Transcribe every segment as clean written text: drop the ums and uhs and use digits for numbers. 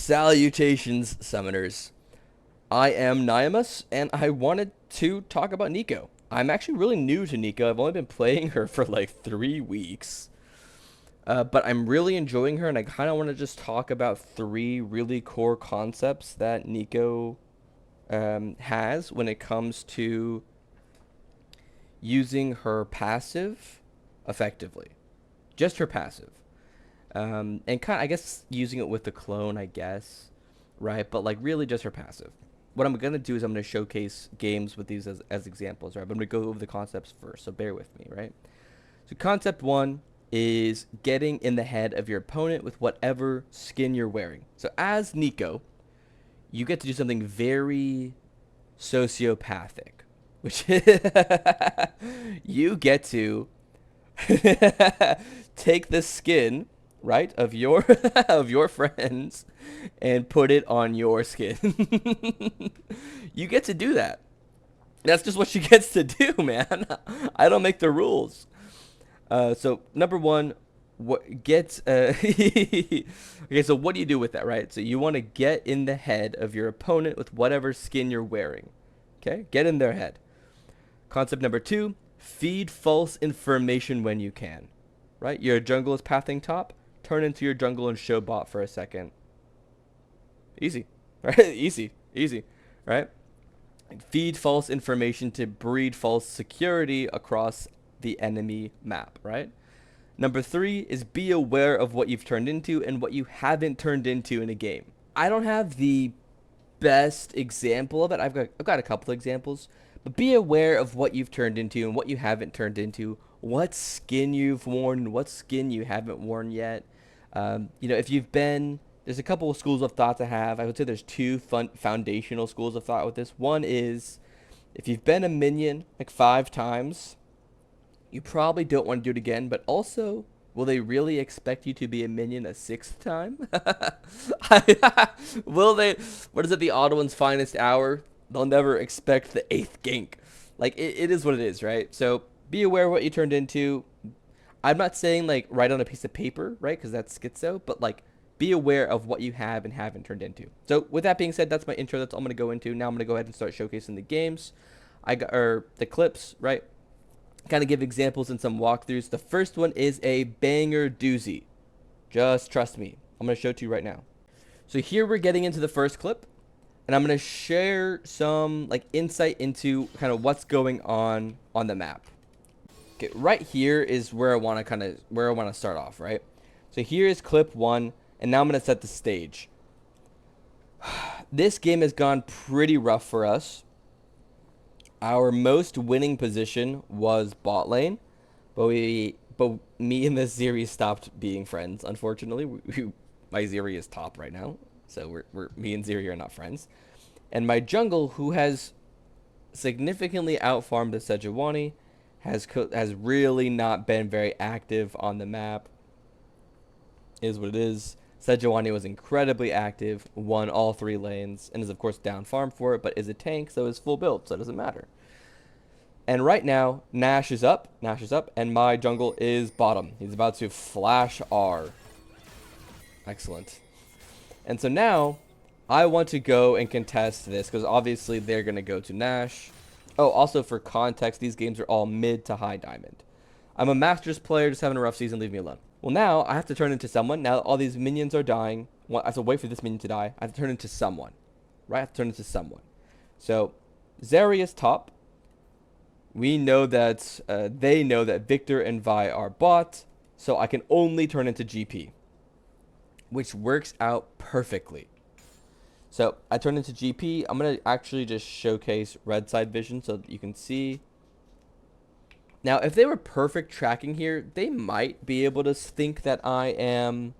Salutations, Summoners. I am Niammus, and I wanted to talk about Neeko. I'm actually really new to Neeko. I've only been playing her for like 3 weeks. But I'm really enjoying her, and I kind of want to just talk about three really core concepts that Neeko has when it comes to using her passive effectively. Just her passive. And kind of, I guess, using it with the clone, I guess, right? But like really just her passive. What I'm gonna do is I'm gonna showcase games with these as examples, right? But I'm gonna go over the concepts first, so bear with me, right? So concept one is getting in the head of your opponent with whatever skin you're wearing. So as Neeko, you get to do something very sociopathic, which you get to take the skin, right, of your of your friends and put it on your skin. You get to do that. That's just what she gets to do, man. I don't make the rules. So number one, what gets okay, so what do you do with that, right? So you want to get in the head of your opponent with whatever skin you're wearing. Okay? Get in their head. Concept number two, feed false information when you can. Right? Your jungle is pathing top. Turn into your jungle and show bot for a second. Easy. Right? Easy. Right? Feed false information to breed false security across the enemy map. Right? Number three is be aware of what you've turned into and what you haven't turned into in a game. I don't have the best example of it. I've got a couple of examples. But be aware of what you've turned into and what you haven't turned into, what skin you've worn and what skin you haven't worn yet. If you've been, there's a couple of schools of thought to have. I would say there's two foundational schools of thought with this. One is if you've been a minion like 5 times, you probably don't want to do it again. But also, will they really expect you to be a minion a 6th time? Will they? What is it? The Ottoman's finest hour. They'll never expect the 8th gank. Like, it is what it is, right? So be aware of what you turned into. I'm not saying, like, write on a piece of paper, right? Because that's schizo. But, like, be aware of what you have and haven't turned into. So with that being said, that's my intro. That's all I'm going to go into. Now I'm going to go ahead and start showcasing the games. Or the clips, right? Kind of give examples and some walkthroughs. The first one is a banger doozy. Just trust me. I'm going to show it to you right now. So here we're getting into the first clip. And I'm going to share some like insight into kind of what's going on the map. Okay, right here is where I want to start off, right? So here is clip 1, and now I'm going to set the stage. This game has gone pretty rough for us. Our most winning position was bot lane, but me and this Zeri stopped being friends, unfortunately. My Zeri is top right now. So me and Zeri are not friends. And my jungle, who has significantly outfarmed the Sejuani, has really not been very active on the map. Is what it is. Sejuani was incredibly active, won all 3 lanes, and is of course down farm for it, but is a tank, so is full build, so it doesn't matter. And right now, Nash is up, and my jungle is bottom. He's about to flash R. Excellent. And so now, I want to go and contest this, because obviously they're going to go to Nash. Oh, also for context, these games are all mid to high diamond. I'm a Masters player, just having a rough season, leave me alone. Well, now, I have to turn into someone. Now all these minions are dying. I have to wait for this minion to die. I have to turn into someone. Right? I have to turn into someone. So, Zeri is top. We know that, they know that Victor and Vi are bot, so I can only turn into GP. Which works out perfectly. So I turn into GP. I'm going to actually just showcase red side vision so that you can see. Now, if they were perfect tracking here, they might be able to think that I am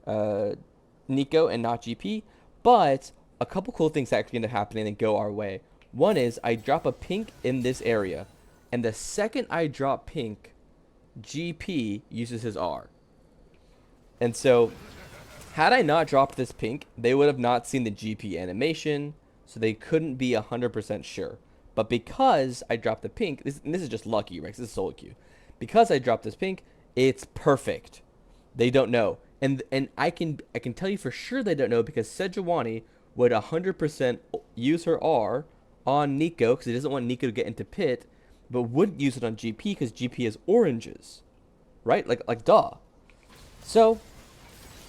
Neeko and not GP. But a couple cool things actually end up happening and go our way. One is I drop a pink in this area. And the second I drop pink, GP uses his R. And so, had I not dropped this pink, they would have not seen the GP animation, so they couldn't be 100% sure. But because I dropped the pink, this is just lucky, right? This is solo queue. Because I dropped this pink, it's perfect. They don't know. And I can tell you for sure they don't know because Sejuani would 100% use her R on Neeko because he doesn't want Neeko to get into pit, but wouldn't use it on GP because GP has oranges, right? Like duh. So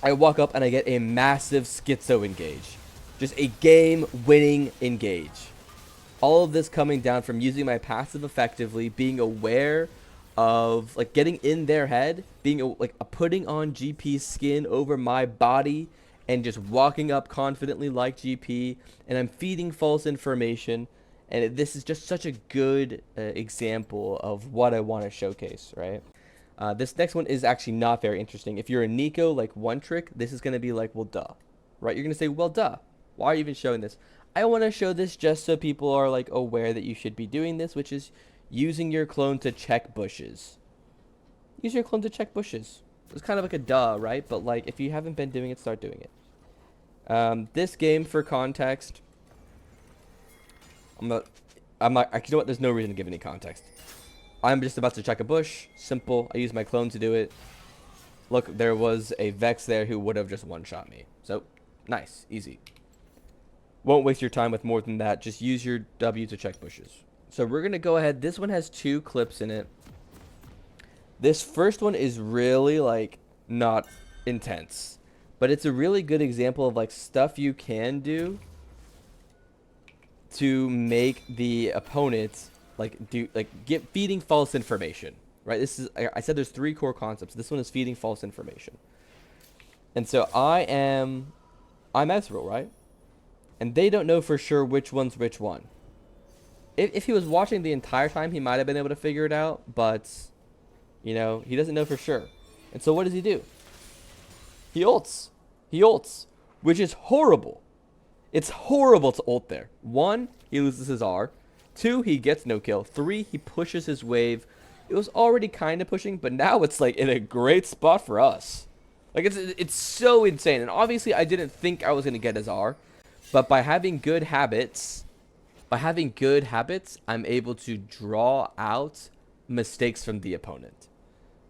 I walk up and I get a massive schizo engage, just a game-winning engage. All of this coming down from using my passive effectively, being aware of like getting in their head, being like putting on GP's skin over my body, and just walking up confidently like GP, and I'm feeding false information. And this is just such a good example of what I want to showcase, right? This next one is actually not very interesting. If you're a Neeko, like one trick, this is going to be like, well, duh, right? You're going to say, well, duh. Why are you even showing this? I want to show this just so people are like aware that you should be doing this, which is using your clone to check bushes. Use your clone to check bushes. It's kind of like a duh, right? But like, if you haven't been doing it, start doing it. This game, for context, I'm not. I'm not. You know what? There's no reason to give any context. I'm just about to check a bush. Simple. I use my clone to do it. Look, there was a Vex there who would have just one-shot me. So, nice. Easy. Won't waste your time with more than that. Just use your W to check bushes. So we're going to go ahead. This one has 2 clips in it. This first one is really, like, not intense. But it's a really good example of, like, stuff you can do to make the opponent, like, get feeding false information. Right? This is, I said there's 3 core concepts. This one is feeding false information. And so I'm Ezreal, right? And they don't know for sure which one's which one. If he was watching the entire time, he might have been able to figure it out, but, you know, he doesn't know for sure. And so what does he do? He ults. He ults, which is horrible. It's horrible to ult there. 1, he loses his R. 2, he gets no kill. 3, he pushes his wave. It was already kind of pushing, but now it's like in a great spot for us. Like it's so insane. And obviously I didn't think I was going to get his R, but by having good habits, I'm able to draw out mistakes from the opponent,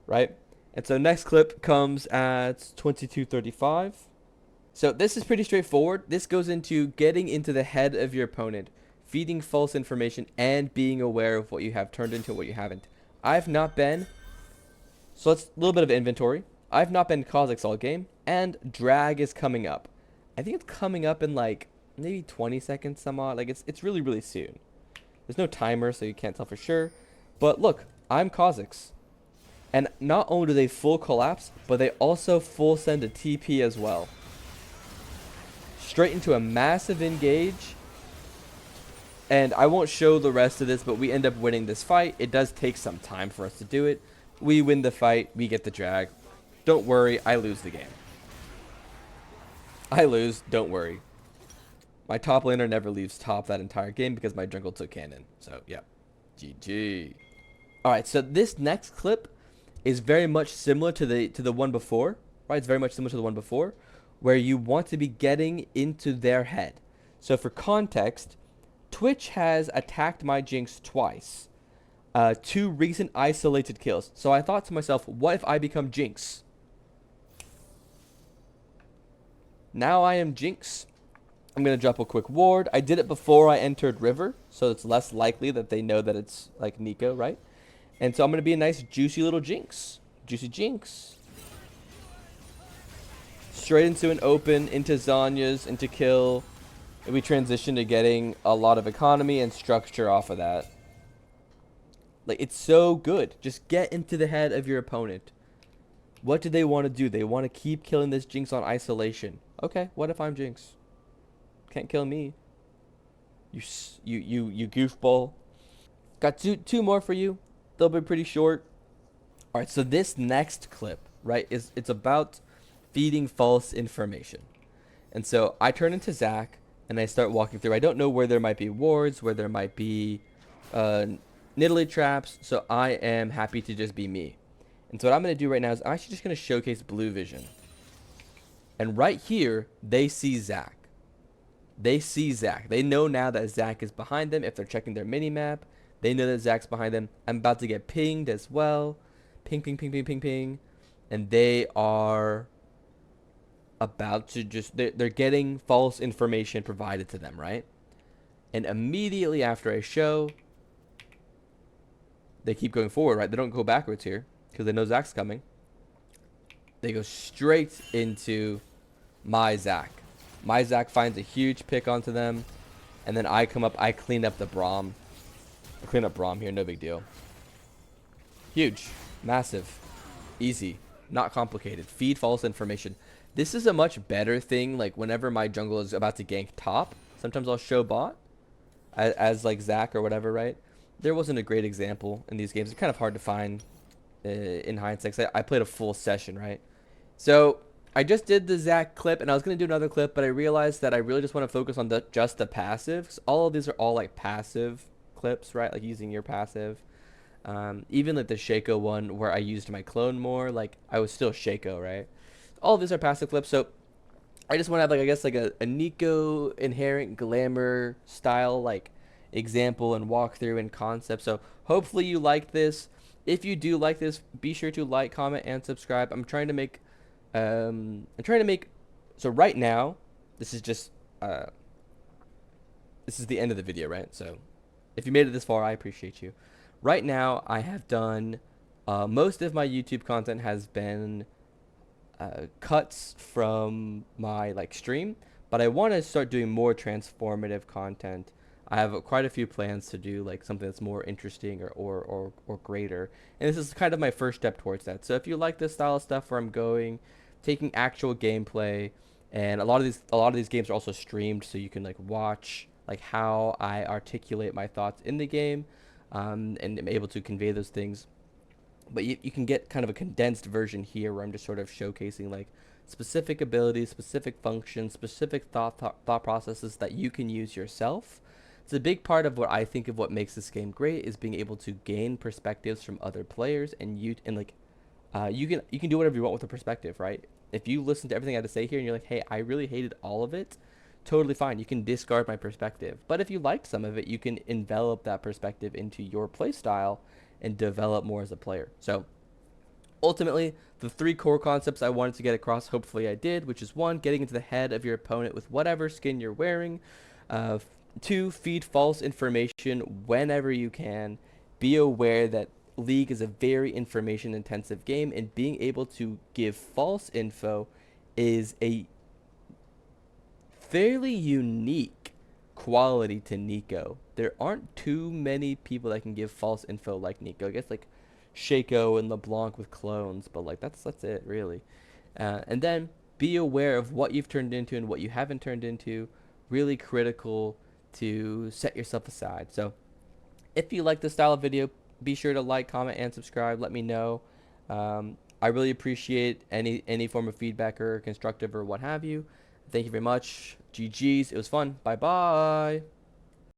right? And so next clip comes at 22:35. So this is pretty straightforward. This goes into getting into the head of your opponent, feeding false information, and being aware of what you have turned into what you haven't. I've not been, so let's a little bit of inventory. I've not been Kha'Zix all game, and drag is coming up. I think it's coming up in like maybe 20 seconds some odd. Like it's really, really soon. There's no timer, so you can't tell for sure. But look, I'm Kha'Zix. And not only do they full collapse, but they also full send a TP as well. Straight into a massive engage. And I won't show the rest of this, but we end up winning this fight. It does take some time for us to do it. We win the fight. We get the drag. Don't worry, I lose the game. I lose, don't worry. My top laner never leaves top that entire game because my jungle took cannon. So, yeah. GG. Alright, so this next clip is very much similar to the one before. Right? It's very much similar to the one before, where you want to be getting into their head. So for context, Twitch has attacked my Jinx twice. 2 recent isolated kills. So I thought to myself, what if I become Jinx? Now I am Jinx. I'm going to drop a quick ward. I did it before I entered River, so it's less likely that they know that it's like Neeko, right? And so I'm going to be a nice juicy little Jinx. Juicy Jinx. Straight into an open, into Zhonya's, into kill. And we transition to getting a lot of economy and structure off of that. Like, it's so good. Just get into the head of your opponent. What do they want to do? They want to keep killing this Jinx on isolation. Okay, what if I'm Jinx? Can't kill me. You goofball. Got two more for you. They'll be pretty short. All right, so this next clip, right, it's about feeding false information. And so I turn into Zac and I start walking through. I don't know where there might be wards, where there might be Nidalee traps, so I am happy to just be me. And so what I'm going to do right now is I'm actually just going to showcase blue vision. And right here, they see Zac. They see Zac. They know now that Zac is behind them. If they're checking their mini-map, they know that Zac's behind them. I'm about to get pinged as well. Ping, ping, ping, ping, ping, ping. And they are about to just they're getting false information provided to them, right? And immediately after I show, they keep going forward, right? They don't go backwards here because they know Zach's coming. They go straight into my Zach. My Zach finds a huge pick onto them, and then I come up. I clean up the Braum. I clean up Braum here, no big deal. Huge, massive, easy, not complicated. Feed false information. This is a much better thing. Like whenever my jungle is about to gank top, sometimes I'll show bot as like Zach or whatever, right? There wasn't a great example in these games. It's kind of hard to find in hindsight. I played a full session, right? So I just did the Zach clip, and I was gonna do another clip, but I realized that I really just want to focus on just the passives. All of these are all like passive clips, right? Like using your passive. Even like the Shaco one where I used my clone more, like I was still Shaco, right? All of these are passive clips, so I just want to have like I guess like a Neeko inherent glamour style like example and walkthrough and concept. So hopefully you like this. If you do like this, be sure to like, comment, and subscribe. I'm trying to make. So right now, this is just this is the end of the video, right? So if you made it this far, I appreciate you. Right now, I have done most of my YouTube content has been cuts from my like stream, but I want to start doing more transformative content. I have quite a few plans to do like something that's more interesting or greater, and this is kind of my first step towards that. So if you like this style of stuff where I'm going, taking actual gameplay, and a lot of these games are also streamed, so you can like watch like how I articulate my thoughts in the game, and am able to convey those things. But you can get kind of a condensed version here where I'm just sort of showcasing like specific abilities, specific functions, specific thought processes that you can use yourself. It's a big part of what I think of what makes this game great is being able to gain perspectives from other players, and you can do whatever you want with a perspective, right? If you listen to everything I had to say here and you're like, hey, I really hated all of it, totally fine. You can discard my perspective. But if you liked some of it, you can envelop that perspective into your play style and develop more as a player. So ultimately, the three core concepts I wanted to get across, hopefully I did, which is one, getting into the head of your opponent with whatever skin you're wearing. Uh, Two, feed false information whenever you can. Be aware that League is a very information intensive game, and being able to give false info is a fairly unique quality to Neeko. There aren't too many people that can give false info like Neeko. I guess like Shaco and LeBlanc with clones, but like that's it really. And then be aware of what you've turned into and what you haven't turned into. Really critical to set yourself aside. So if you like this style of video, be sure to like, comment, and subscribe. Let me know. I really appreciate any form of feedback or constructive or what have you. Thank you very much. GG's. It was fun. Bye bye.